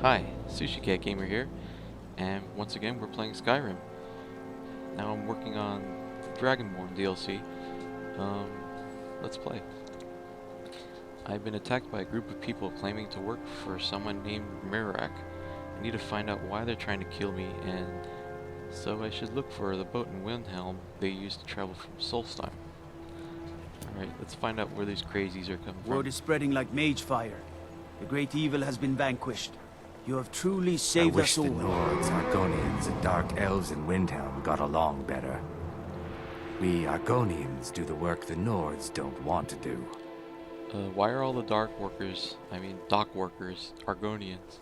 Hi, SushiCatGamer here, and once again we're playing Skyrim. Now I'm working on Dragonborn DLC. Let's play. I've been attacked by a group of people claiming to work for someone named Mirak. I need to find out why they're trying to kill me, and so I should look for the boat in Windhelm they used to travel from Solstheim. Alright, let's find out where these crazies are coming from. Word is spreading like mage fire. The great evil has been vanquished. You have truly saved us all. I wish the Nords, Argonians, and Dark Elves in Windhelm got along better. We Argonians do the work the Nords don't want to do. Why are all the dock workers Argonians?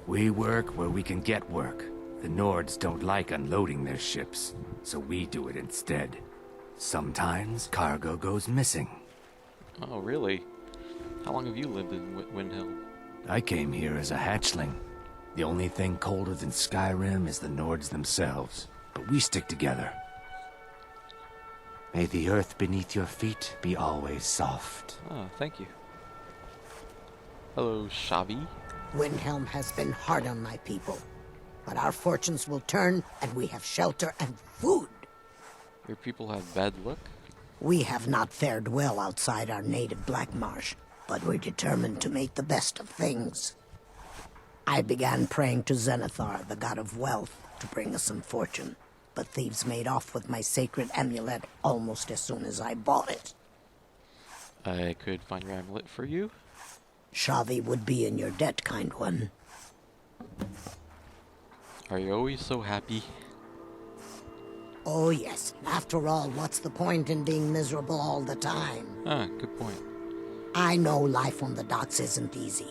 We work where we can get work. The Nords don't like unloading their ships, so we do it instead. Sometimes cargo goes missing. Oh, really? How long have you lived in Windhelm? I came here as a hatchling. The only thing colder than Skyrim is the Nords themselves, but we stick together. May the earth beneath your feet be always soft. Oh, thank you. Hello, Shavi. Windhelm has been hard on my people, but our fortunes will turn and we have shelter and food. Your people have bad luck? We have not fared well outside our native Black Marsh, but we're determined to make the best of things. I began praying to Zenithar, the god of wealth, to bring us some fortune, but thieves made off with my sacred amulet almost as soon as I bought it. I could find your amulet for you? Shavi would be in your debt, kind one. Are you always so happy? Oh yes, after all, what's the point in being miserable all the time? Ah, good point. I know life on the docks isn't easy.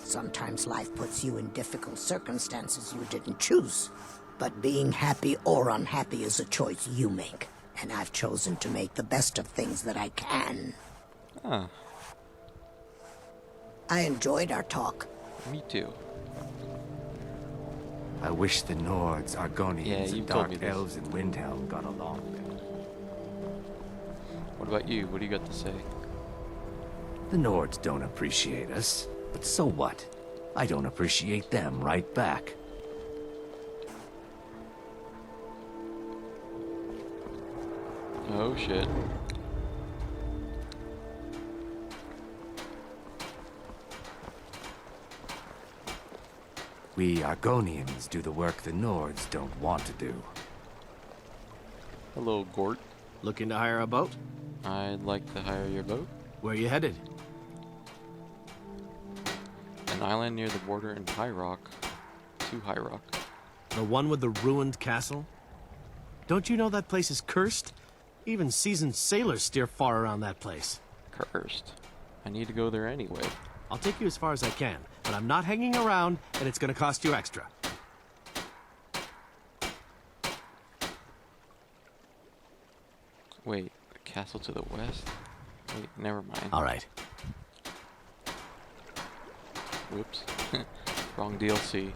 Sometimes life puts you in difficult circumstances you didn't choose. But being happy or unhappy is a choice you make. And I've chosen to make the best of things that I can. Ah. I enjoyed our talk. Me too. I wish the Nords, Argonians, and told me Dark this. Elves in Windhelm got along better. What about you? What do you got to say? The Nords don't appreciate us, but so what? I don't appreciate them right back. Oh shit. We Argonians do the work the Nords don't want to do. Hello, Gort. Looking to hire a boat? I'd like to hire your boat. Where are you headed? An island near the border in High Rock. To High Rock. The one with the ruined castle? Don't you know that place is cursed? Even seasoned sailors steer far around that place. Cursed. I need to go there anyway. I'll take you as far as I can, but I'm not hanging around, and it's gonna cost you extra. Wait, the castle to the west? Wait, never mind. All right. Whoops. Wrong DLC.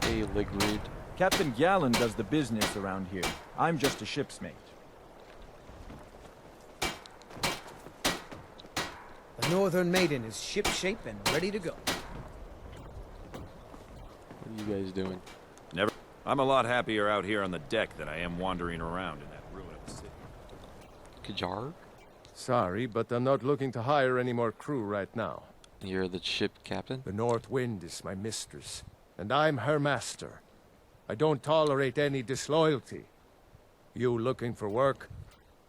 Hey, Ligrid. Captain Gallen does the business around here. I'm just a ship's mate. The Northern Maiden is shipshape and ready to go. What are you guys doing? Never. I'm a lot happier out here on the deck than I am wandering around in that ruin of a city. Kajar? Sorry, but I'm not looking to hire any more crew right now. You're the ship captain? The North Wind is my mistress, and I'm her master. I don't tolerate any disloyalty. You looking for work?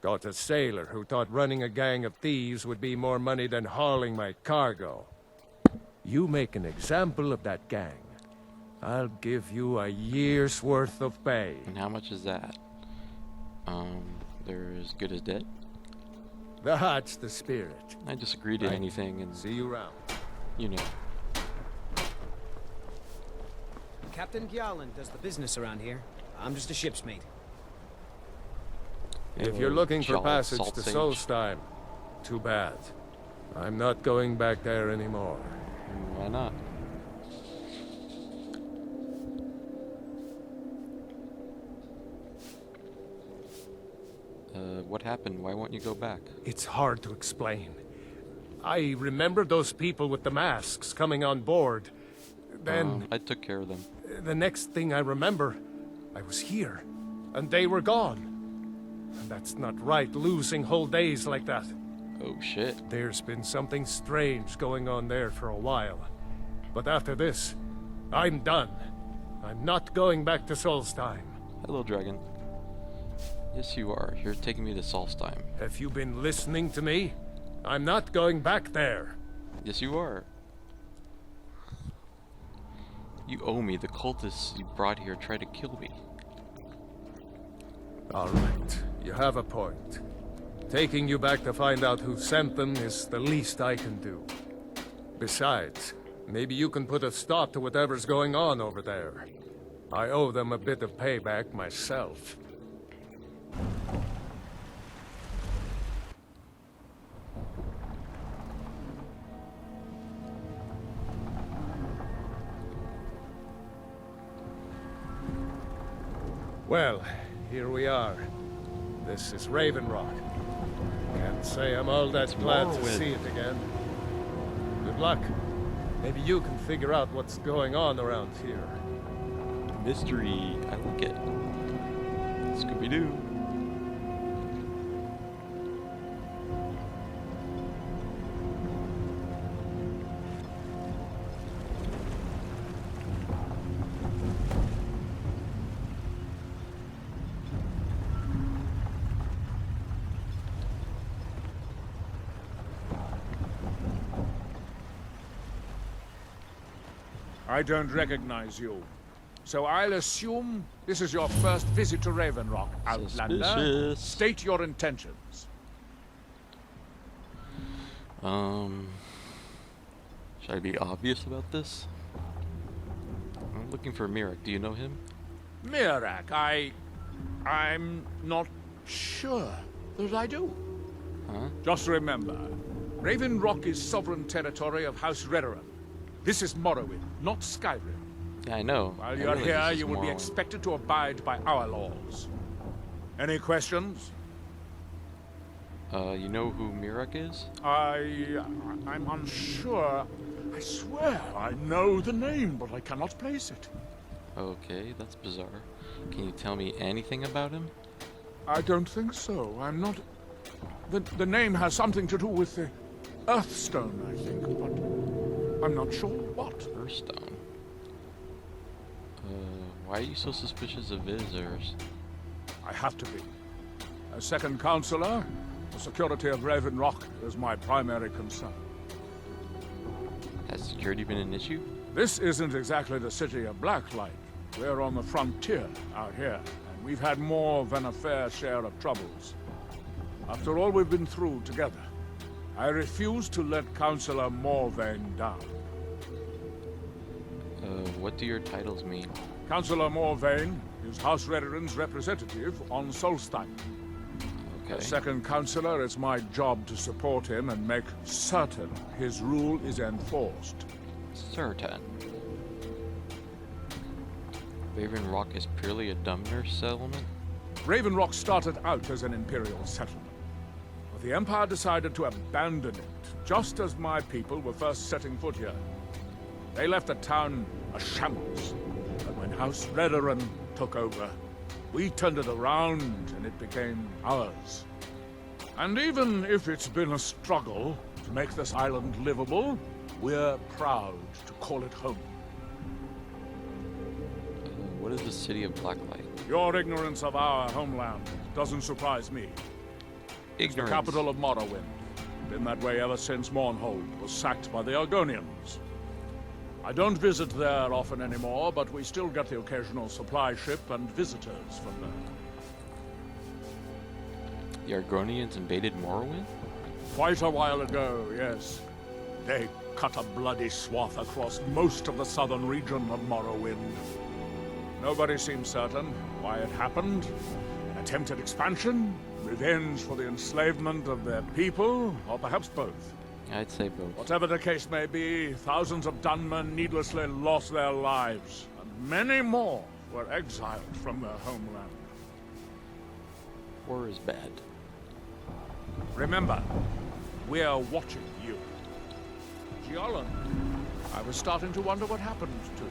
Got a sailor who thought running a gang of thieves would be more money than hauling my cargo. You make an example of that gang. I'll give you a year's worth of pay. And how much is that? They're as good as dead? That's the spirit. I disagree to anything and, See you around. you know. Captain Gallen does the business around here. I'm just a ship's mate. If you're looking for Jolly passage salt to sage. Solstheim, too bad. I'm not going back there anymore. Why not? What happened? Why won't you go back? It's hard to explain. I remember those people with the masks coming on board. Then, I took care of them. the next thing I remember, I was here, and they were gone. And that's not right, losing whole days like that. Oh shit. There's been something strange going on there for a while. But after this, I'm done. I'm not going back to Solstheim. Hello, dragon. Yes, you are. You're taking me to Solstheim. Have you been listening to me? I'm not going back there. Yes, you are. You owe me. The cultists you brought here tried to kill me. All right, you have a point. Taking you back to find out who sent them is the least I can do. Besides, maybe you can put a stop to whatever's going on over there. I owe them a bit of payback myself. Well, here we are. This is Raven Rock. Can't say I'm all that glad to see it again. Good luck. Maybe you can figure out what's going on around here. Mystery. I like it. Scooby-Doo. I don't recognize you. So I'll assume this is your first visit to Raven Rock, Outlander. Suspicious. State your intentions. Should I be obvious about this? I'm looking for Mirak. Do you know him? Mirak, I'm not sure that I do. Huh? Just remember, Raven Rock is sovereign territory of House Redoran. This is Morrowind, not Skyrim. Yeah, I know. While I you're realize here, this is you will be Morrowind. expected to abide by our laws. Any questions? You know who Mirak is? I'm unsure. I swear I know the name, but I cannot place it. Okay, that's bizarre. Can you tell me anything about him? I don't think so. I'm not... The name has something to do with the Earthstone, I think, but I'm not sure what. Earthstone? Why are you so suspicious of visitors? I have to be. As second counselor, the security of Raven Rock is my primary concern. Has security been an issue? This isn't exactly the city of Blacklight. We're on the frontier out here, and we've had more than a fair share of troubles. After all we've been through together, I refuse to let Councillor Morvain down. What do your titles mean? Councillor Morvain is House Redoran's representative on Solstheim. Okay. As second councillor, it's my job to support him and make certain his rule is enforced. Certain. Raven Rock is purely a Dumner settlement? Raven Rock started out as an imperial settlement, but the Empire decided to abandon it just as my people were first setting foot here. They left the town a shambles, but when House Redoran took over, we turned it around and it became ours. And even if it's been a struggle to make this island livable, we're proud to call it home. What is the city of Blacklight? Your ignorance of our homeland doesn't surprise me. It's the Ignorance. capital of Morrowind. Been that way ever since Mournhold was sacked by the Argonians. I don't visit there often anymore, but we still get the occasional supply ship and visitors from there. The Argonians invaded Morrowind? Quite a while ago, yes. They cut a bloody swath across most of the southern region of Morrowind. Nobody seems certain why it happened. An attempted expansion? Revenge for the enslavement of their people? Or perhaps both? I'd say both. Whatever the case may be, thousands of Dunmen needlessly lost their lives, and many more were exiled from their homeland. War is bad. Remember, we are watching you. Gialan, I was starting to wonder what happened to you.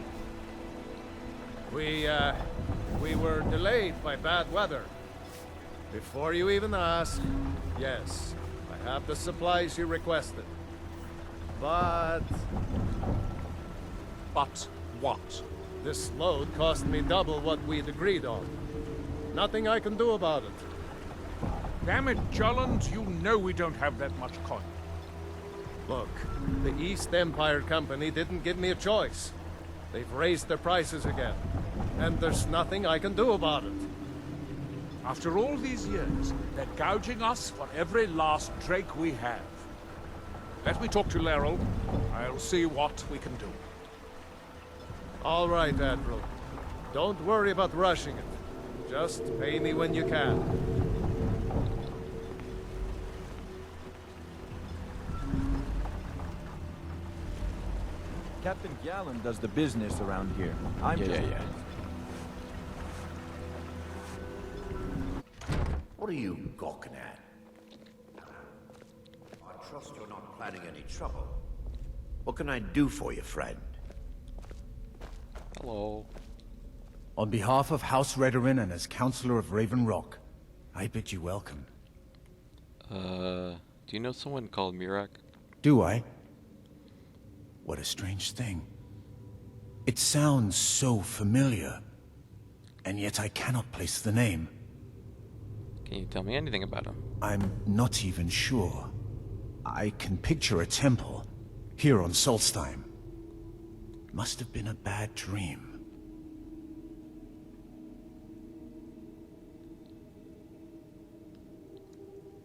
We were delayed by bad weather. Before you even ask, yes, I have the supplies you requested. But But what? this load cost me double what we'd agreed on. Nothing I can do about it. Damn it, Jolland, you know we don't have that much coin. Look, the East Empire Company didn't give me a choice. They've raised their prices again, and there's nothing I can do about it. After all these years, they're gouging us for every last drake we have. Let me talk to Laeral. I'll see what we can do. All right, Admiral. Don't worry about rushing it. Just pay me when you can. Captain Gallen does the business around here. I'm just... What are you gawking at? I trust you're not planning any trouble. What can I do for you, friend? Hello. On behalf of House Redorin and as Counselor of Raven Rock, I bid you welcome. Do you know someone called Mirak? Do I? What a strange thing. It sounds so familiar, and yet I cannot place the name. Can you tell me anything about him? I'm not even sure. I can picture a temple here on Solstheim. Must have been a bad dream.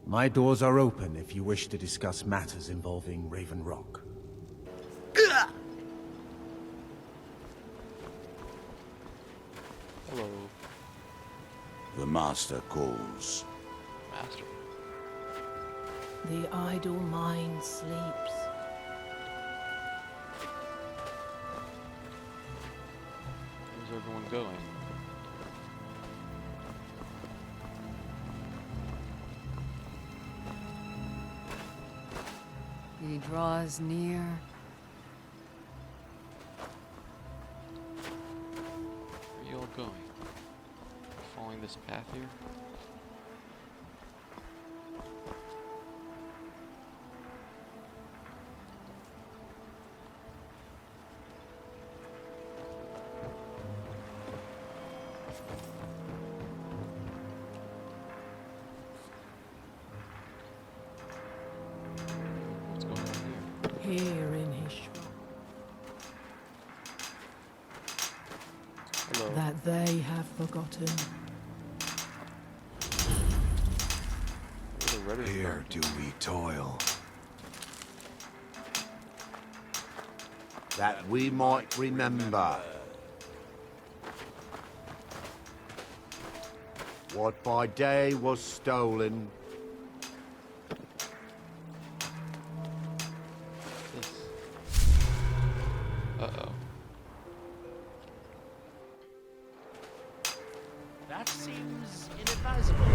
My doors are open if you wish to discuss matters involving Raven Rock. Hello. The Master calls. Master. The idle mind sleeps. Where's everyone going? He draws near. Where are you all going? Following this path here? What's going on here? Here in his Hello. that they have forgotten. Where the Here do we toil. That we might remember. What by day was stolen, Uh-oh. That seems inadvisable.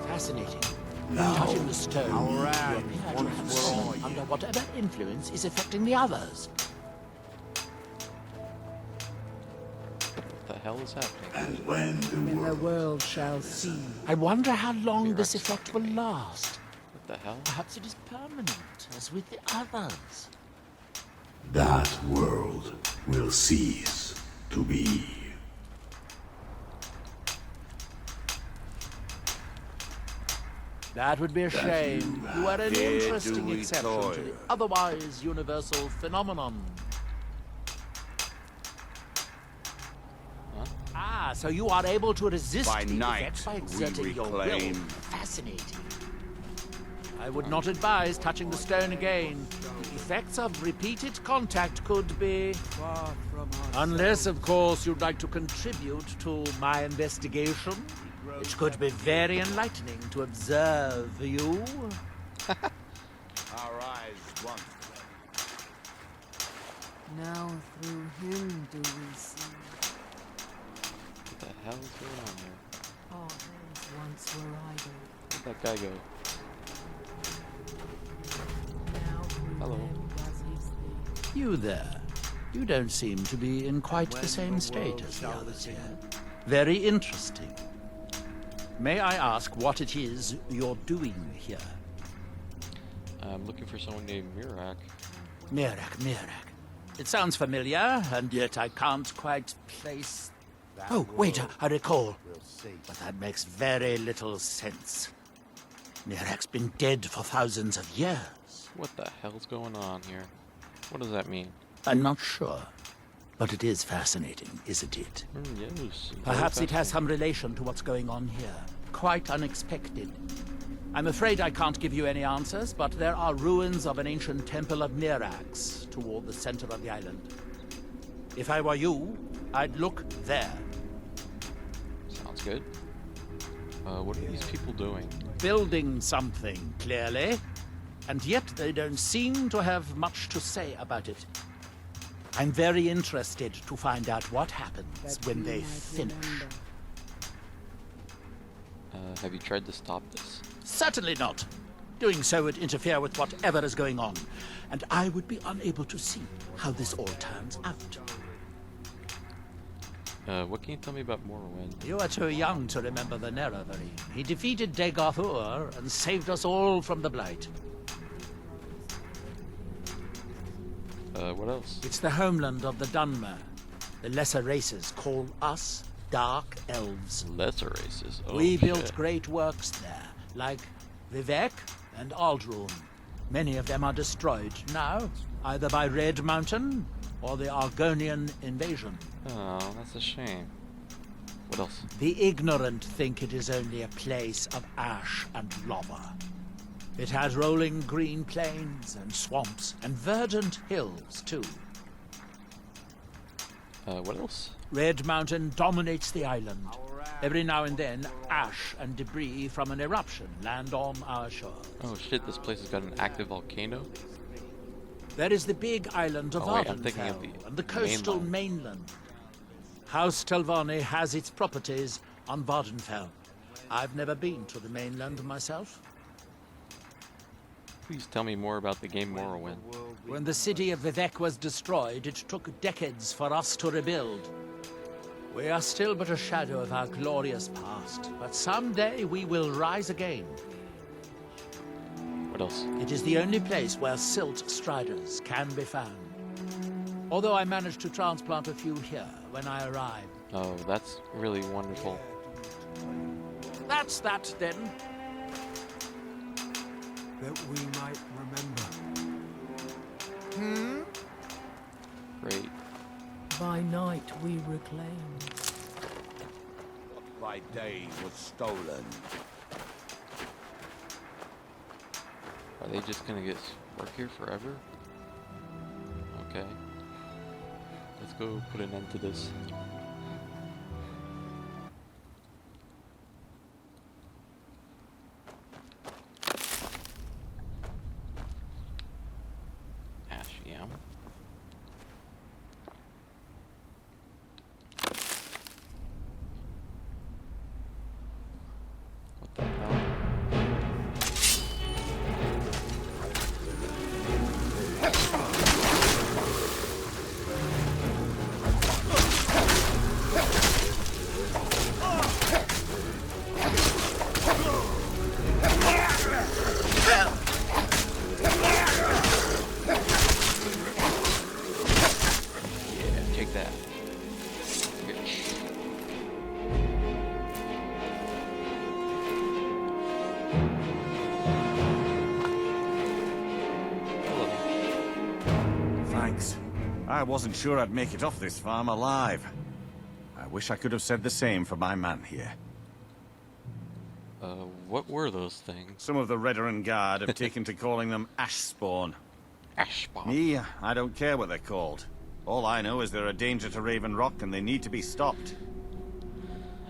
Fascinating. No. Touching the stone, Our you hands appear to once have were seen on you. under whatever influence is affecting the others. What the hell is happening? and when When the world shall see. I wonder how long this effect will last. What the hell? Perhaps it is permanent, as with the others. that world will cease to be. That would be a shame. You are an Dare interesting do we exception to toil? the otherwise universal phenomenon. Huh? Ah, so you are able to resist By the night, effect by we exerting your will. reclaim- Fascinating. I would not advise touching the stone again. The effects of repeated contact could be... Unless, of course, you'd like to contribute to my investigation. It could be very enlightening to observe you. Our eyes once. Now through him do we see. What the hell is going on here? Our hands once were idle. Where'd that guy go? You there. You don't seem to be in quite the same state as the others here. Very interesting. May I ask what it is you're doing here? I'm looking for someone named Mirak. Mirak. It sounds familiar, and yet I can't quite place... Oh, wait, I recall. But that makes very little sense. Mirak's been dead for thousands of years. What the hell's going on here? What does that mean? I'm not sure. But it is fascinating, isn't it? Yes. Perhaps it has some relation to what's going on here. Quite unexpected. I'm afraid I can't give you any answers, but there are ruins of an ancient temple of Mirax toward the center of the island. If I were you, I'd look there. Sounds good. What are these people doing? Building something, clearly. And yet they don't seem to have much to say about it. I'm very interested to find out what happens when they finish. Have you tried to stop this? Certainly not. Doing so would interfere with whatever is going on, and I would be unable to see how this all turns out. What can you tell me about Morrowind? You are too young to remember the Nerevari. He defeated Dagoth and saved us all from the Blight. What else? It's the homeland of the Dunmer. The lesser races call us Dark Elves. Lesser races? Oh, we built shit. great works there, like Vivek and Aldrun. Many of them are destroyed now, either by Red Mountain or the Argonian invasion. Oh, that's a shame. What else? The ignorant think it is only a place of ash and lava. It has rolling green plains and swamps and verdant hills, too. What else? Red Mountain dominates the island. Every now and then, ash and debris from an eruption land on our shore. Oh shit, this place has got an active volcano? There is the big island of wait, I'm thinking of Ardenfell and the coastal mainland. House Telvanni has its properties on Vardenfell. I've never been to the mainland myself. Please tell me more about the game Morrowind. When the city of Vivek was destroyed, it took decades for us to rebuild. We are still but a shadow of our glorious past, but someday we will rise again. What else? It is the only place where silt striders can be found. Although I managed to transplant a few here when I arrived. Oh, that's really wonderful. That's that, then. That we might remember. Great. By night we reclaim. What by day was stolen. Are they just gonna get work here forever? Okay. Let's go put an end to this. Ash yam. What the hell? Yeah, take that. Bitch. Hello. Thanks. I wasn't sure I'd make it off this farm alive. I wish I could have said the same for my man here. What were those things? Some of the Redoran Guard have taken to calling them ash spawn. Ash spawn? Me, I don't care what they're called. All I know is they're a danger to Raven Rock and they need to be stopped.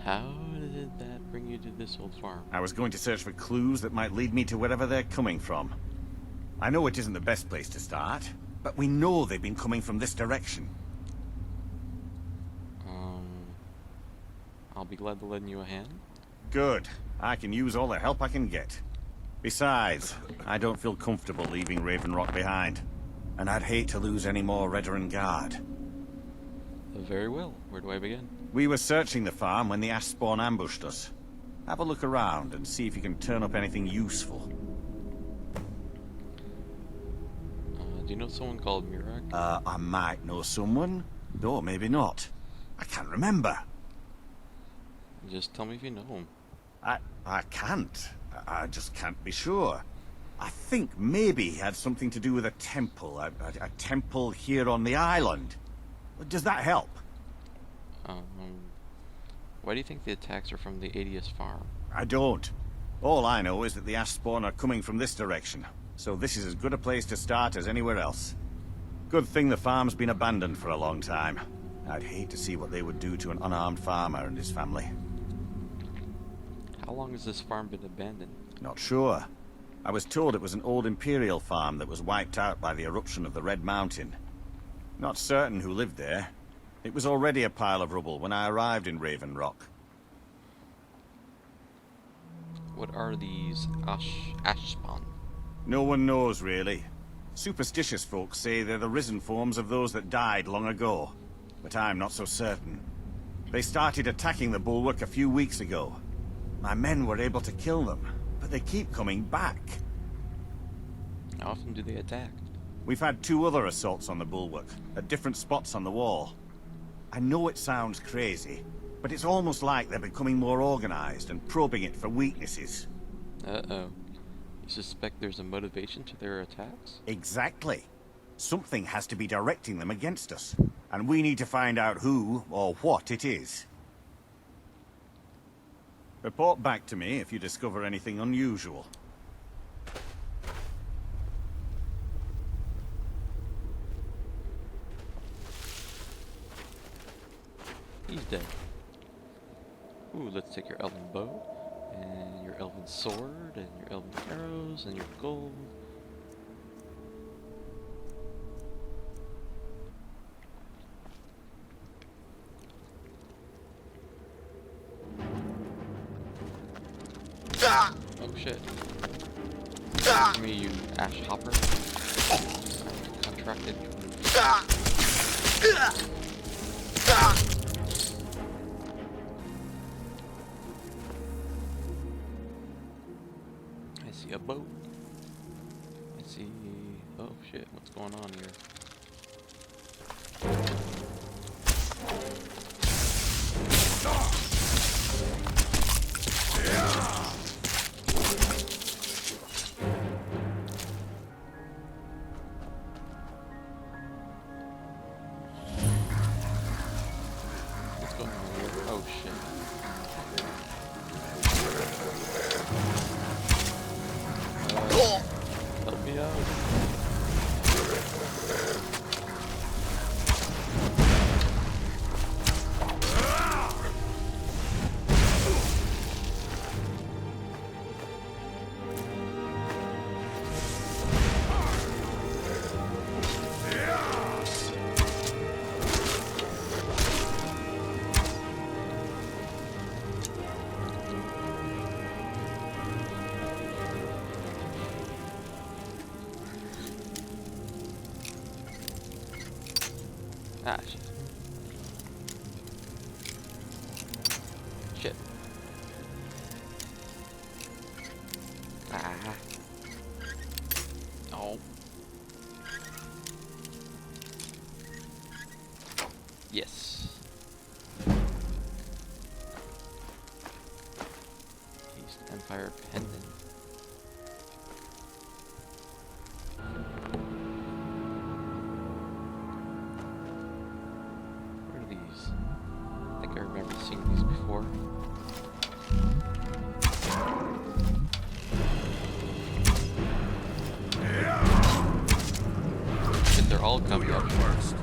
How did that bring you to this old farm? I was going to search for clues that might lead me to wherever they're coming from. I know it isn't the best place to start, but we know they've been coming from this direction. I'll be glad to lend you a hand. Good. I can use all the help I can get. Besides, I don't feel comfortable leaving Raven Rock behind. and I'd hate to lose any more Redoran Guard. Very well. Where do I begin? We were searching the farm when the ash spawn ambushed us. Have a look around and see if you can turn up anything useful. Do you know someone called Murak? I might know someone, though maybe not. I can't remember. Just tell me if you know him. I can't. I just can't be sure. I think maybe he had something to do with a temple. A temple here on the island. Does that help? Why do you think the attacks are from the ADS farm? I don't. All I know is that the ash spawn are coming from this direction. So this is as good a place to start as anywhere else. Good thing the farm's been abandoned for a long time. I'd hate to see what they would do to an unarmed farmer and his family. How long has this farm been abandoned? Not sure. I was told it was an old Imperial farm that was wiped out by the eruption of the Red Mountain. Not certain who lived there. It was already a pile of rubble when I arrived in Raven Rock. What are these ash spawn? No one knows, really. Superstitious folks say they're the risen forms of those that died long ago. But I'm not so certain. They started attacking the bulwark a few weeks ago. My men were able to kill them, but they keep coming back. How often do they attack? We've had 2 other assaults on the bulwark, at different spots on the wall. I know it sounds crazy, but it's almost like they're becoming more organized and probing it for weaknesses. Uh-oh. You suspect there's a motivation to their attacks? Exactly. Something has to be directing them against us, and we need to find out who or what it is. Report back to me if you discover anything unusual. He's dead. Ooh, let's take your elven bow, and your elven sword, and your elven arrows, and your gold. Oh shit. Give me, you ash hopper. Contracted. I see a boat. I see... Oh shit, what's going on here? What's going on here? Oh shit. Help me out. Ah, shit. Shit. Ah. Oh. Yes. East Empire Pendant. I think I remember seeing these before. Shit, they're all coming up first.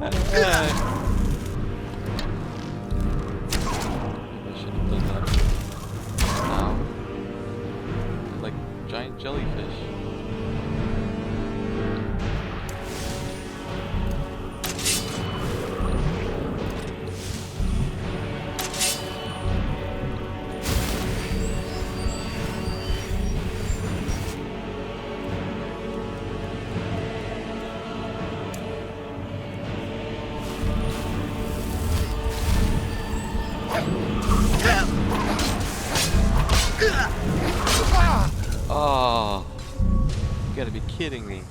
I should have done that. Ow. Like giant jellyfish. Oh, you gotta be kidding me.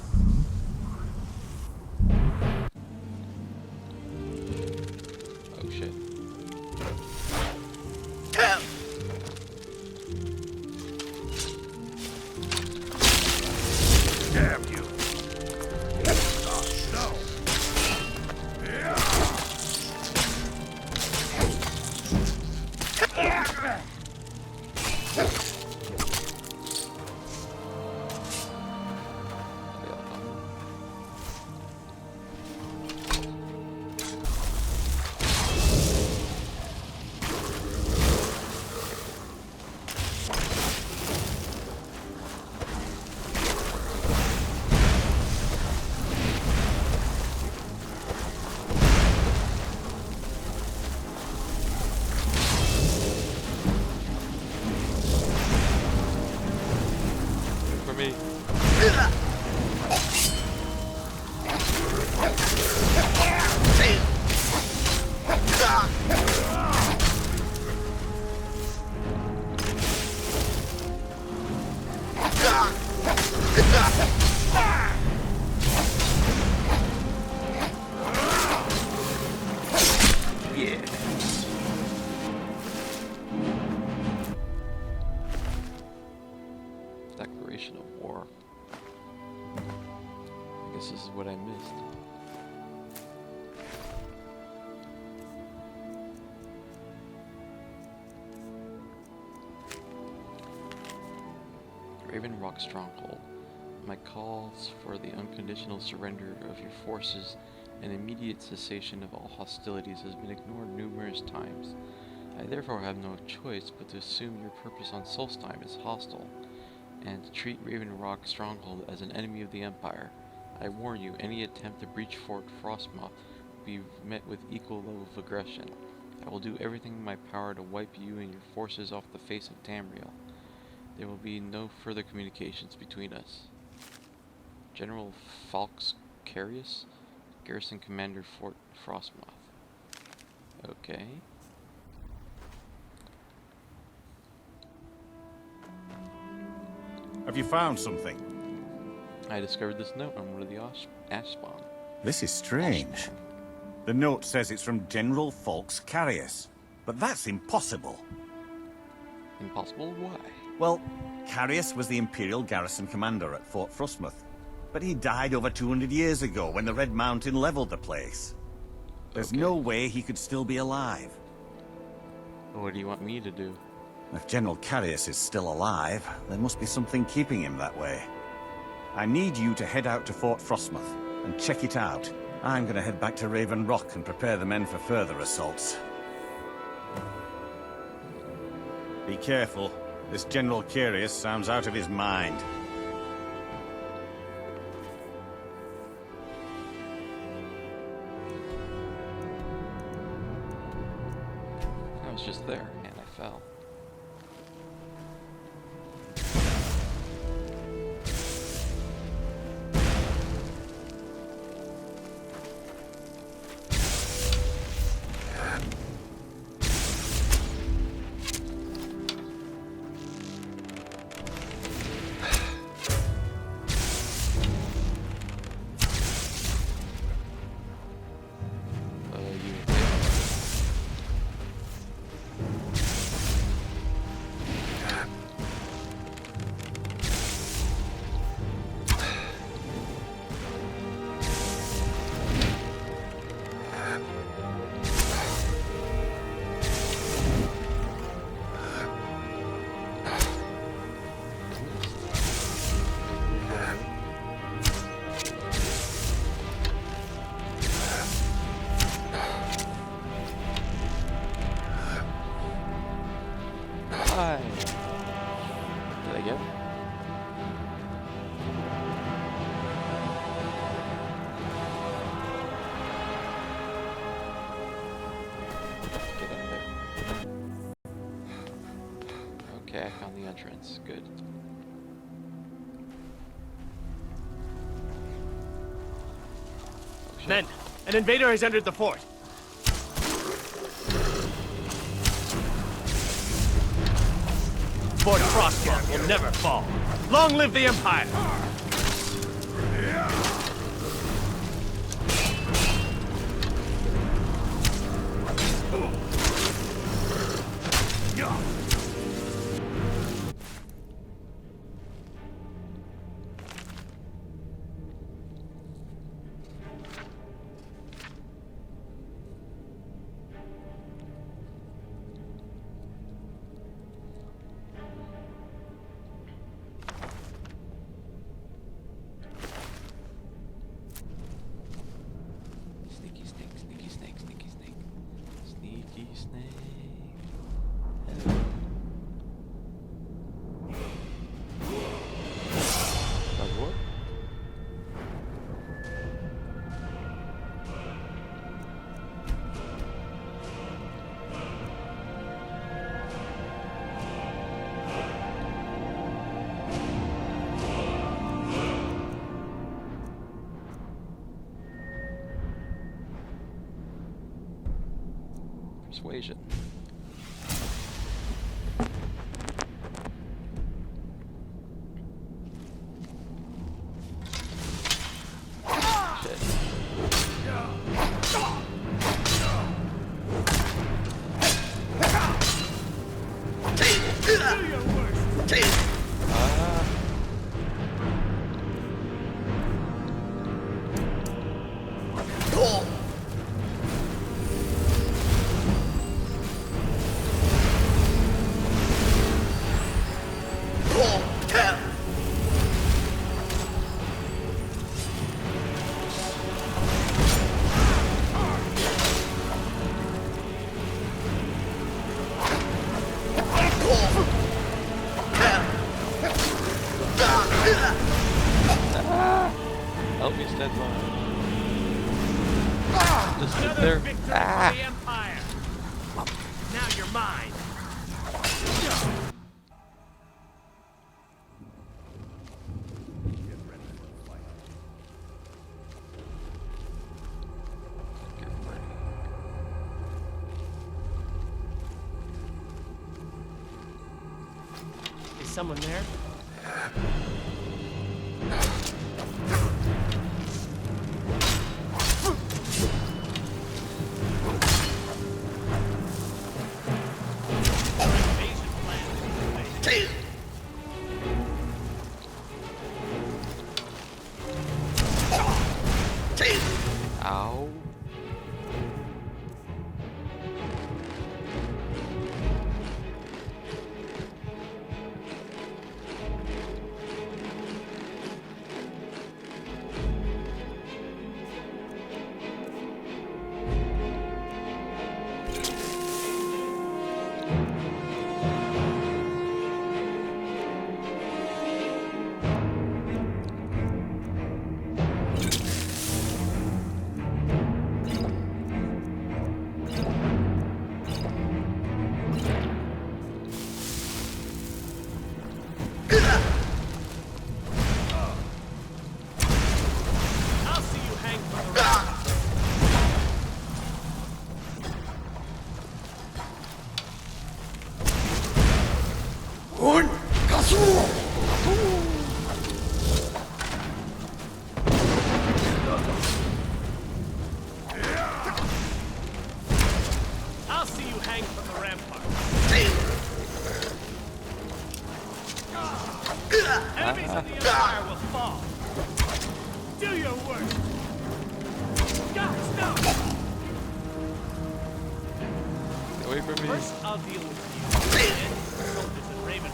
Oh shit. Damn you. No. For me. Yeah. Declaration of war. I guess this is what I missed. Raven Rock Stronghold. My calls for the unconditional surrender of your forces and immediate cessation of all hostilities has been ignored numerous times. I therefore have no choice but to assume your purpose on Solstheim is hostile, and to treat Raven Rock Stronghold as an enemy of the Empire. I warn you, any attempt to breach Fort Frostmoth will be met with equal level of aggression. I will do everything in my power to wipe you and your forces off the face of Tamriel. There will be no further communications between us. General Fullscreen, Garrison Commander Fort Frostmoth. Okay. Have you found something? I discovered this note on one of the ash spawn. This is strange. The note says it's from General Fullscreen, but that's impossible. Impossible? Why? Well, Carius was the Imperial garrison commander at Fort Frostmoth, but he died over 200 years ago when the Red Mountain leveled the place. There's no way he could still be alive. What do you want me to do? If General Carius is still alive, there must be something keeping him that way. I need you to head out to Fort Frostmoth and check it out. I'm gonna head back to Raven Rock and prepare the men for further assaults. Be careful. This General Carius sounds out of his mind. I was just there, and I fell. Hi. Did I get it? Get up there. Okay, I found the entrance. Good. Oh, shit. Men, an invader has entered the fort. Fort Frostmark will never fall. Long live the Empire! Sneaky snake, sneaky snake, sneaky snake. Sneaky snake. Does what? Persuasion. Help me, Steadman. Just sit there. Ah! The Empire. Now you're mine. Is someone there? Ow. I'll see you hang from the rock. I'll see you hang from the rampart. Enemies of the Empire will fall. Do your work. Guys, no! Get away from me. First, I'll deal with you. Then, soldiers in Raven.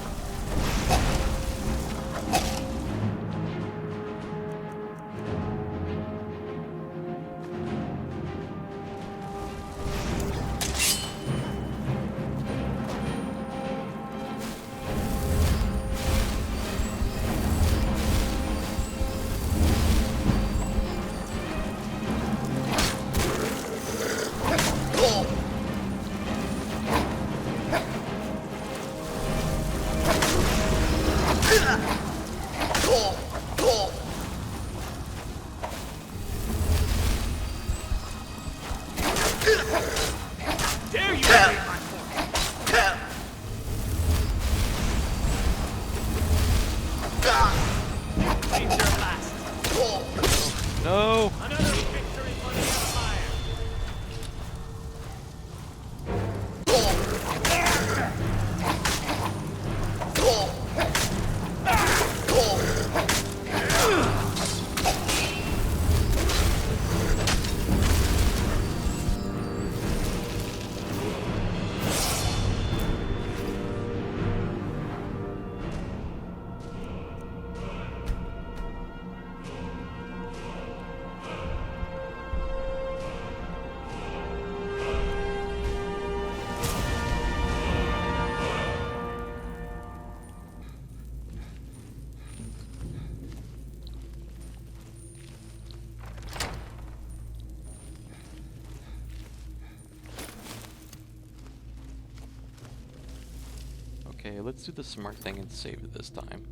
Okay, let's do the smart thing and save it this time.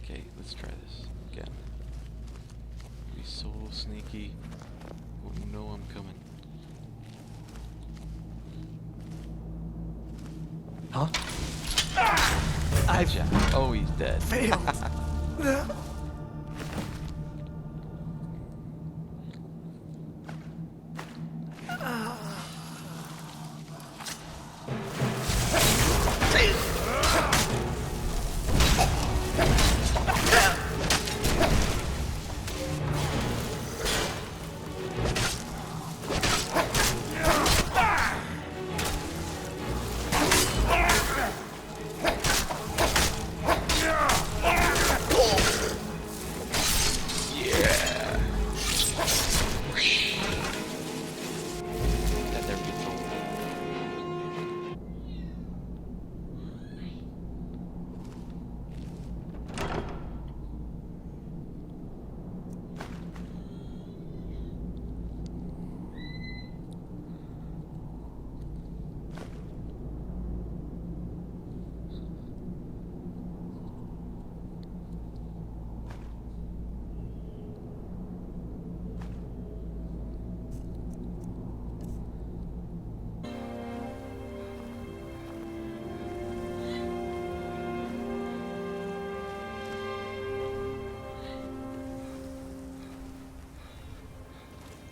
Okay, let's try this again. Be so sneaky. Oh no, I'm coming. Huh? Gotcha. Oh, he's dead. Failed.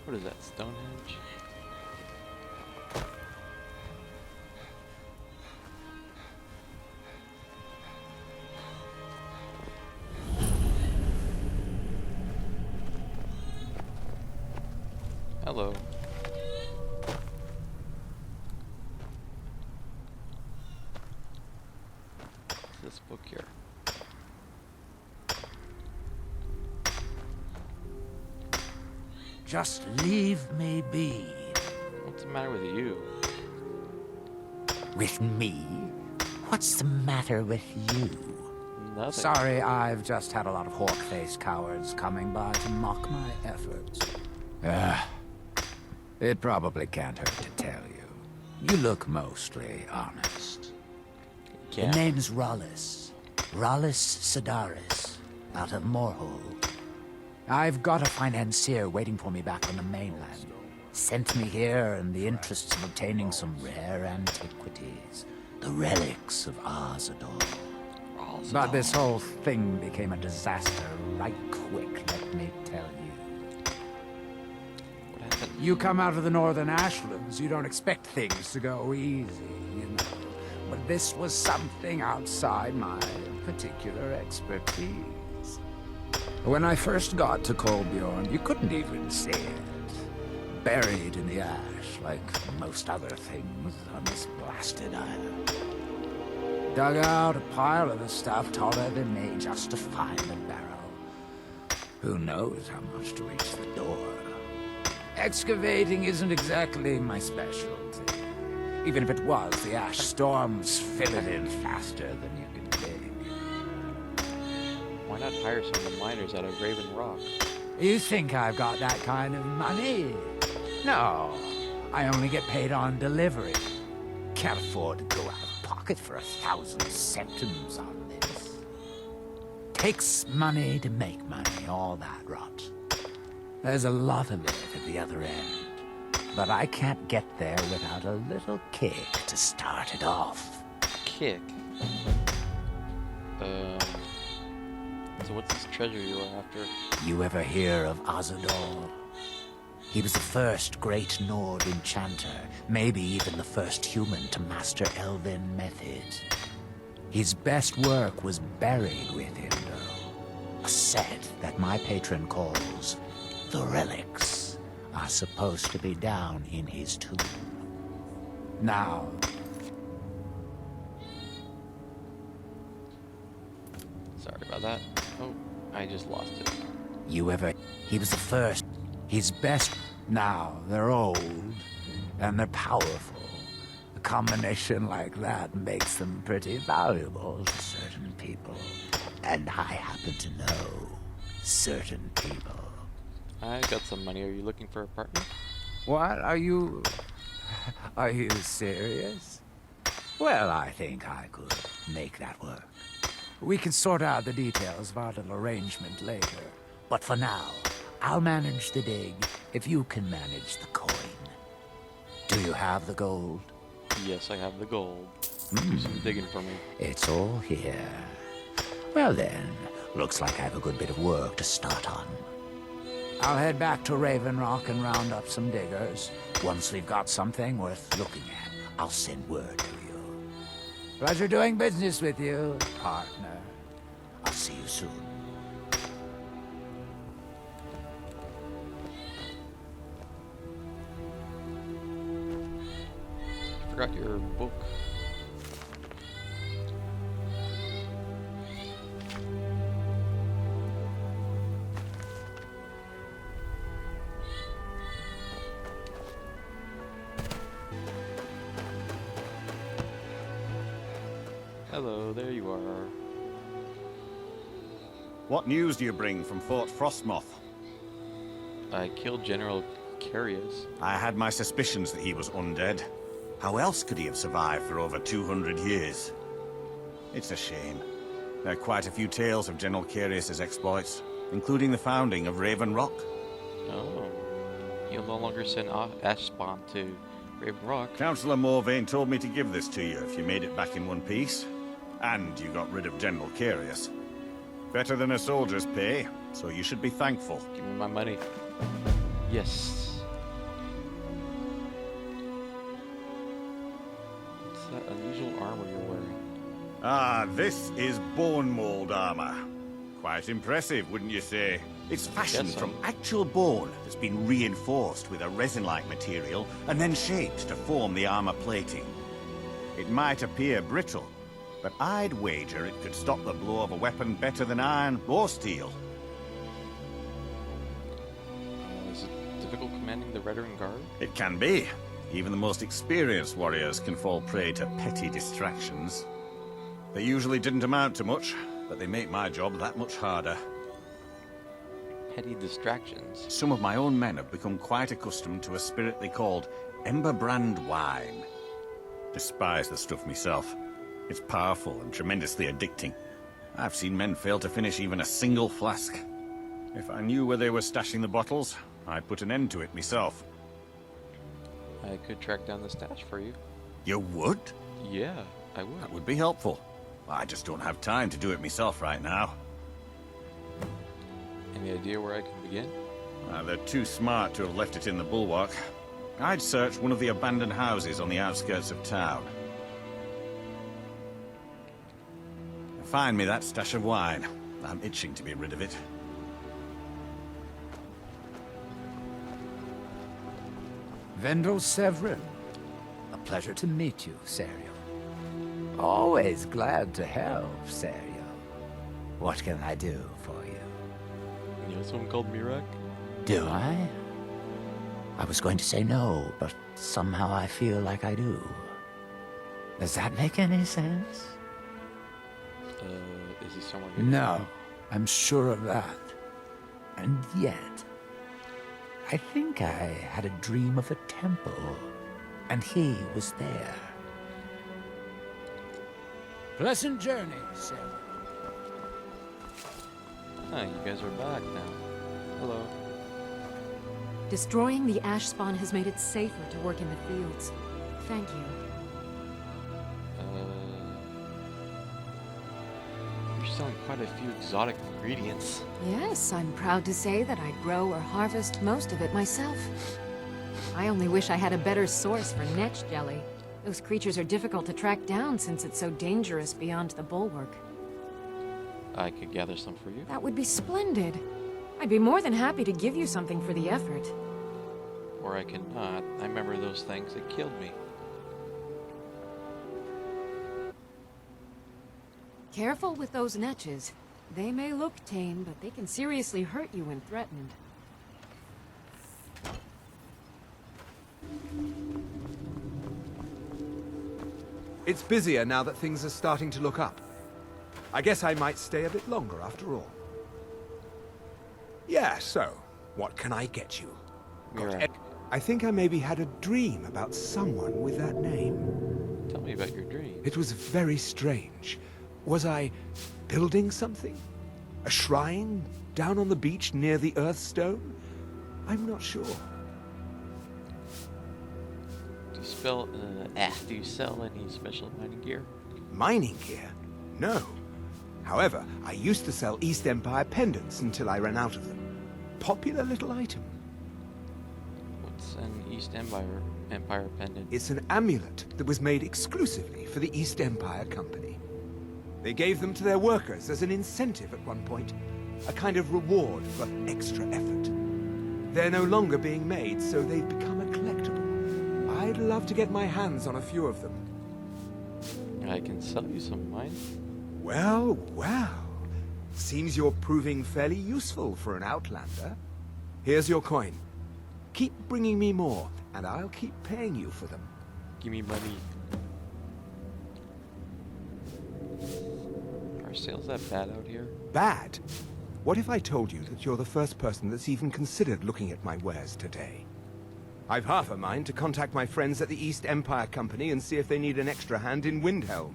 What is that, Stonehenge? Hello. What's this book here? Just leave me be. What's the matter with you? With me? What's the matter with you? Nothing. Sorry, I've just had a lot of hawk-faced cowards coming by to mock my efforts. It probably can't hurt to tell you. You look mostly honest. Yeah. The name's Rollis. Rollis Sedaris, out of Moorhole. I've got a financier waiting for me back on the mainland. Sent me here in the interests of obtaining some rare antiquities. The relics of Azador. But this whole thing became a disaster right quick, let me tell you. What happened? You come out of the northern ashlands, you don't expect things to go easy, you know. But this was something outside my particular expertise. When I first got to Kolbjorn, you couldn't even see it. Buried in the ash, like most other things on this blasted island. Dug out a pile of the stuff taller than me just to find the barrel. Who knows how much to reach the door. Excavating isn't exactly my specialty. Even if it was, the ash storms fill it in faster than you can dig. Why not hire some of the miners out of Raven Rock? You think I've got that kind of money? No, I only get paid on delivery. Can't afford to go out of pocket for 1,000 centimes on this. Takes money to make money, all that rot. There's a lot of it at the other end. But I can't get there without a little kick to start it off. Kick? So what's this treasure you're after? You ever hear of Azador? He was the first great Nord enchanter, maybe even the first human to master elven methods. His best work was buried with him, though. A set that my patron calls the relics are supposed to be down in his tomb. Now, Sorry about that. Oh, I just lost it. he was the first. His best. Now, they're old, and they're powerful. A combination like that makes them pretty valuable to certain people. And I happen to know certain people. I got some money. Are you looking for a partner? What? Are you serious? Well, I think I could make that work. We can sort out the details of our little arrangement later. But for now, I'll manage the dig if you can manage the coin. Do you have the gold? Yes, I have the gold. Do some digging for me. It's all here. Well then, looks like I have a good bit of work to start on. I'll head back to Raven Rock and round up some diggers. Once we've got something worth looking at, I'll send word to you. Pleasure doing business with you, partner. I'll see you soon. Forgot your book. Hello, there you are. What news do you bring from Fort Frostmoth? I killed General Carius. I had my suspicions that he was undead. How else could he have survived for over 200 years? It's a shame. There are quite a few tales of General Carius's exploits, including the founding of Raven Rock. Oh. You'll no longer send Ash Spawn to Raven Rock. Councillor Morvain told me to give this to you if you made it back in one piece. And you got rid of General Carius. Better than a soldier's pay, so you should be thankful. Give me my money. Yes. What's that unusual armor you're wearing? Ah, this is bone mold armor. Quite impressive, wouldn't you say? It's fashioned from actual bone that's been reinforced with a resin-like material and then shaped to form the armor plating. It might appear brittle, but I'd wager it could stop the blow of a weapon better than iron or steel. Is it difficult commanding the veteran guard? It can be. Even the most experienced warriors can fall prey to petty distractions. They usually didn't amount to much, but they make my job that much harder. Petty distractions? Some of my own men have become quite accustomed to a spirit they called Emberbrand wine. Despise the stuff myself. It's powerful and tremendously addicting. I've seen men fail to finish even a single flask. If I knew where they were stashing the bottles, I'd put an end to it myself. I could track down the stash for you. You would? Yeah, I would. That would be helpful. I just don't have time to do it myself right now. Any idea where I can begin? They're too smart to have left it in the bulwark. I'd search one of the abandoned houses on the outskirts of town. Find me that stash of wine. I'm itching to be rid of it. Vendel Severin. A pleasure to meet you, Serial. Always glad to help, Serial. What can I do for you? You know someone called Mirak? Do I? I was going to say no, but somehow I feel like I do. Does that make any sense? Is he somewhere here? No, I'm sure of that. And yet, I think I had a dream of a temple, and he was there. Pleasant journey, Sarah. Ah, you guys are back now. Hello. Destroying the ash spawn has made it safer to work in the fields. Thank you. You're selling quite a few exotic ingredients. Yes, I'm proud to say that I grow or harvest most of it myself. I only wish I had a better source for netch jelly. Those creatures are difficult to track down since it's so dangerous beyond the bulwark. I could gather some for you. That would be splendid. I'd be more than happy to give you something for the effort. Or I can not. I remember those things that killed me. Careful with those netches. They may look tame, but they can seriously hurt you when threatened. It's busier now that things are starting to look up. I guess I might stay a bit longer after all. Yeah, so, what can I get you? I think I maybe had a dream about someone with that name. Tell me about your dream. It was very strange. Was I building something? A shrine down on the beach near the Earthstone? I'm not sure. Do you sell any special mining gear? Mining gear? No. However, I used to sell East Empire pendants until I ran out of them. Popular little item. What's an East Empire pendant? It's an amulet that was made exclusively for the East Empire Company. They gave them to their workers as an incentive at one point, a kind of reward for extra effort. They're no longer being made, so they've become a collectible. I'd love to get my hands on a few of them. I can sell you some of mine. Well, well. Seems you're proving fairly useful for an Outlander. Here's your coin. Keep bringing me more, and I'll keep paying you for them. Give me money. Are sales that bad out here? Bad? What if I told you that you're the first person that's even considered looking at my wares today? I've half a mind to contact my friends at the East Empire Company and see if they need an extra hand in Windhelm.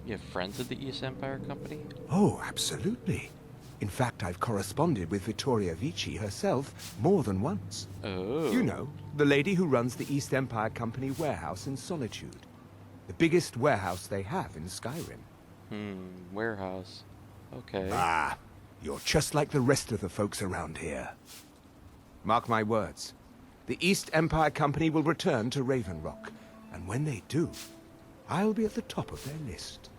You have friends at the East Empire Company? Oh, absolutely. In fact, I've corresponded with Vittoria Vici herself more than once. Oh. You know, the lady who runs the East Empire Company warehouse in Solitude. The biggest warehouse they have in Skyrim. Warehouse. Okay. Ah, you're just like the rest of the folks around here. Mark my words. The East Empire Company will return to Raven Rock, and when they do, I'll be at the top of their list.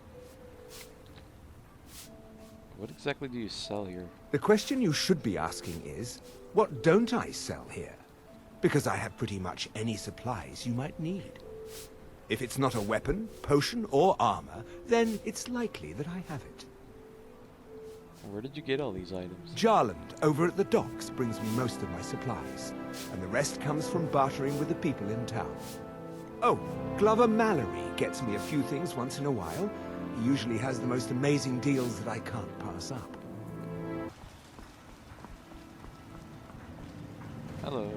What exactly do you sell here? The question you should be asking is, what don't I sell here? Because I have pretty much any supplies you might need. If it's not a weapon, potion, or armor, then it's likely that I have it. Where did you get all these items? Jarland, over at the docks, brings me most of my supplies, and the rest comes from bartering with the people in town. Oh, Glover Mallory gets me a few things once in a while. He usually has the most amazing deals that I can't pass up. Hello.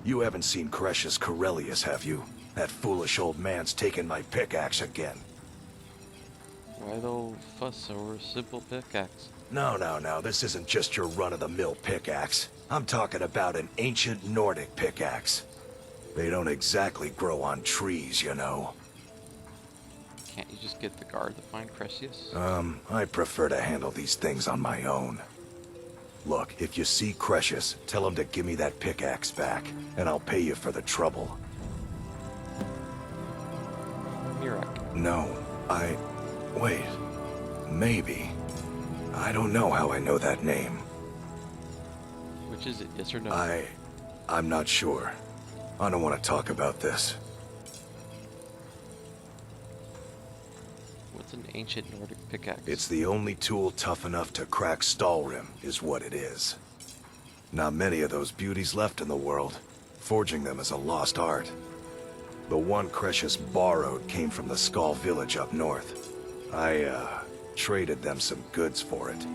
You haven't seen Cresius Corellius, have you? That foolish old man's taken my pickaxe again. Why the old fuss over a simple pickaxe? No, this isn't just your run-of-the-mill pickaxe. I'm talking about an ancient Nordic pickaxe. They don't exactly grow on trees, you know. Can't you just get the guard to find Cresius? I prefer to handle these things on my own. Look, if you see Cresius, tell him to give me that pickaxe back, and I'll pay you for the trouble. Mirak. No, wait. Maybe. I don't know how I know that name. Which is it, yes or no? I'm not sure. I don't want to talk about this. What's an ancient Nordic pickaxe? It's the only tool tough enough to crack Stalrim, is what it is. Not many of those beauties left in the world. Forging them is a lost art. The one Cresius borrowed came from the Skull village up north. I, traded them some goods for it.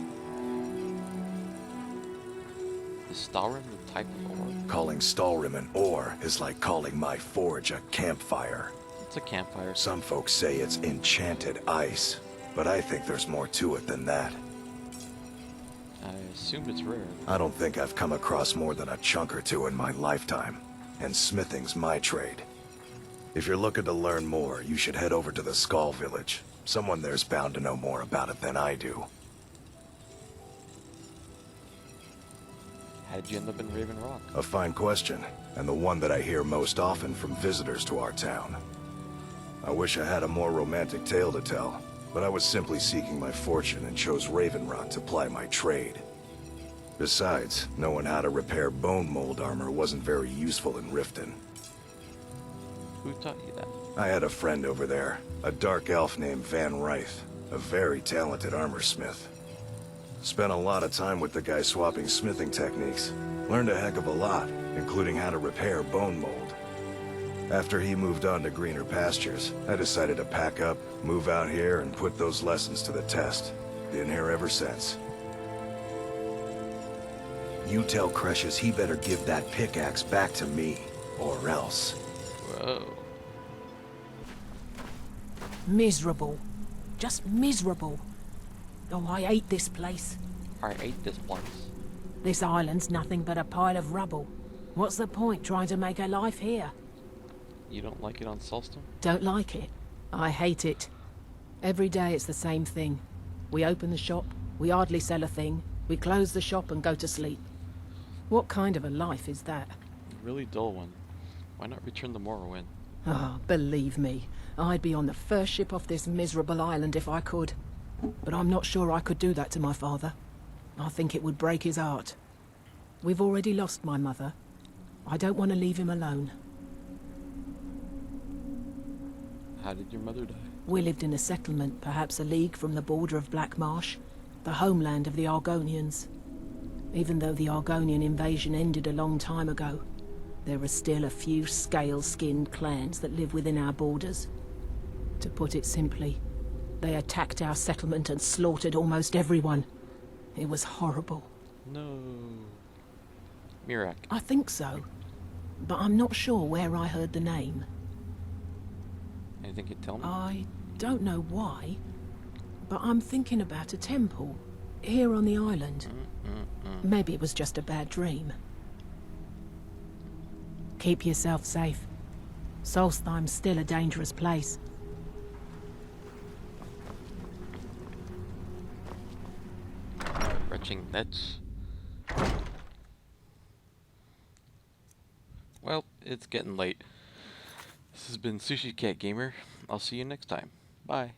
Is Stalrim the type of ore? Calling Stalrim an ore is like calling my forge a campfire. It's a campfire. Some folks say it's enchanted ice, but I think there's more to it than that. I assume it's rare. I don't think I've come across more than a chunk or two in my lifetime, and smithing's my trade. If you're looking to learn more, you should head over to the Skull village. Someone there's bound to know more about it than I do. How'd you end up in Raven Rock? A fine question, and the one that I hear most often from visitors to our town. I wish I had a more romantic tale to tell, but I was simply seeking my fortune and chose Raven Rock to ply my trade. Besides, knowing how to repair bone mold armor wasn't very useful in Riften. Who taught you that? I had a friend over there, a dark elf named Van Ryth, a very talented armor smith. Spent a lot of time with the guy swapping smithing techniques. Learned a heck of a lot, including how to repair bone mold. After he moved on to greener pastures, I decided to pack up, move out here, and put those lessons to the test. Been here ever since. You tell Cresius he better give that pickaxe back to me, or else. Whoa. Miserable. Just miserable. Oh, I hate this place. I hate this place. This island's nothing but a pile of rubble. What's the point trying to make a life here? You don't like it on Solston? Don't like it. I hate it. Every day it's the same thing. We open the shop, we hardly sell a thing, we close the shop and go to sleep. What kind of a life is that? A really dull one. Why not return to Morrowind? Oh, believe me, I'd be on the first ship off this miserable island if I could. But I'm not sure I could do that to my father. I think it would break his heart. We've already lost my mother. I don't want to leave him alone. How did your mother die? We lived in a settlement, perhaps a league from the border of Black Marsh, the homeland of the Argonians. Even though the Argonian invasion ended a long time ago, there are still a few scale-skinned clans that live within our borders. To put it simply, they attacked our settlement and slaughtered almost everyone. It was horrible. No. Mirak. I think so, but I'm not sure where I heard the name. Anything you can tell me? I don't know why, but I'm thinking about a temple here on the island. Maybe it was just a bad dream. Keep yourself safe. Solstheim's still a dangerous place. Retching nets. Well, it's getting late. This has been SushiCatGamer. I'll see you next time. Bye.